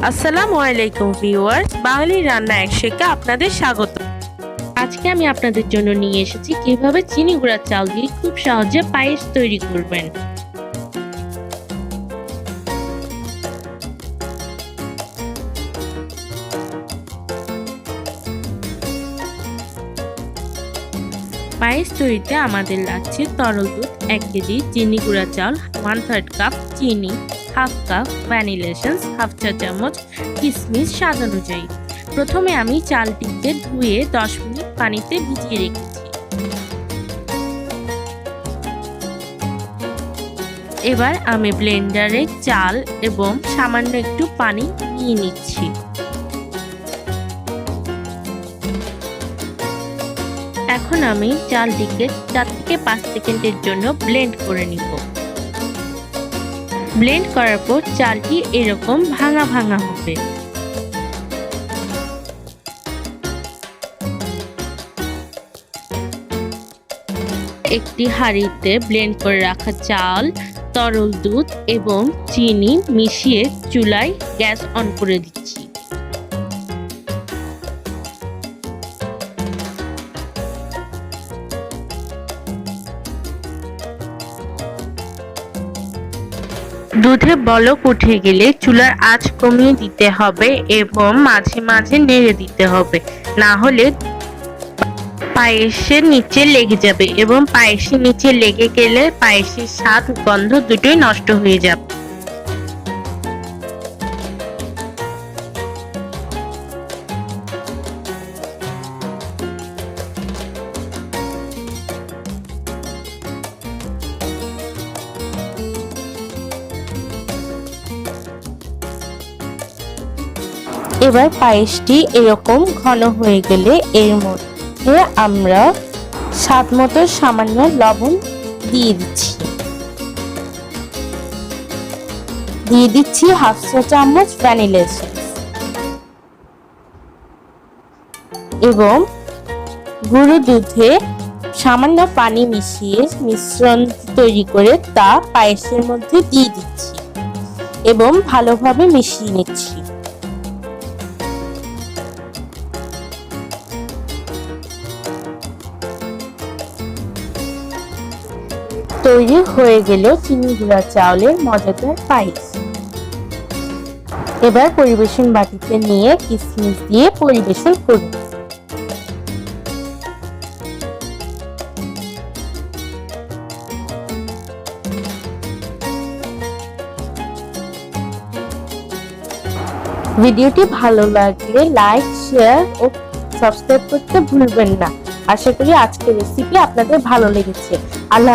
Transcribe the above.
আসসালামু আলাইকুম ভিউয়ার্স, বাঙালি রান্না একশেকে আপনাদের স্বাগত। আজকে আমি আপনাদের জন্য নিয়ে এসেছি কিভাবে চিনি গুঁড়া চাল দিয়ে খুব সহজে পায়েস তৈরি করবেন। পায়েস তৈরিতে আমাদের লাগছে তরল দুধ 1 কেজি, চিনি গুঁড়া চাল 1/3 কাপ, চিনি half cup, vanilla essence half চা চামচ, কিশমিশ স্বাদ অনুযায়ী। প্রথমে আমি চালটিকে ধুয়ে 10 মিনিট পানিতে ভিজিয়ে রেখেছি। এবার আমি ব্লেন্ডারে চাল এবং সামান্য একটু পানি নিয়ে নিচ্ছি। এখন আমি চালটিকে 4 থেকে 5 সেকেন্ডের জন্য ব্লেন্ড করে নিব। ব্লেন্ড করার পর চালটি এরকম ভাঙা ভাঙা হবে। একটি হাঁড়িতে ব্লেন্ড করে রাখা চাল, তরল দুধ এবং চিনি মিশিয়ে চুলায় গ্যাস অন করে দিচ্ছি। দুধে বলক উঠে গেলে চুলার আঁচ কমিয়ে দিতে হবে এবং মাঝে মাঝে নেড়ে দিতে হবে, না হলে পায়েসের নিচে লেগে যাবে এবং পায়েসের নিচে লেগে গেলে পায়েসের স্বাদ গন্ধ দুটোই নষ্ট হয়ে যাবে। এবার পায়েসটি এরকম ঘন হয়ে গেলে এর মধ্যে আমরা স্বাদ মতো সামান্য লবণ দিয়ে দিচ্ছি হাফ চা চামচ ভ্যানিলা এসেন্স এবং গুঁড়ো দুধে সামান্য পানি মিশিয়ে মিশ্রণ তৈরি করে তা পায়েসের মধ্যে দিয়ে দিচ্ছি এবং ভালোভাবে মিশিয়ে নিচ্ছি। তৈরি হয়ে গেল চিনি গুঁড়া চাউলের মজাদার পায়েস। এবার পরিবেশন বাটিতে নিয়ে কিশমিশ দিয়ে পরিবেশন করুন। ভিডিওটি ভালো লাগলে লাইক, শেয়ার ও সাবস্ক্রাইব করতে ভুলবেন না। আশা করি আজকের রেসিপি আপনাদের ভালো লেগেছে। আল্লাহ।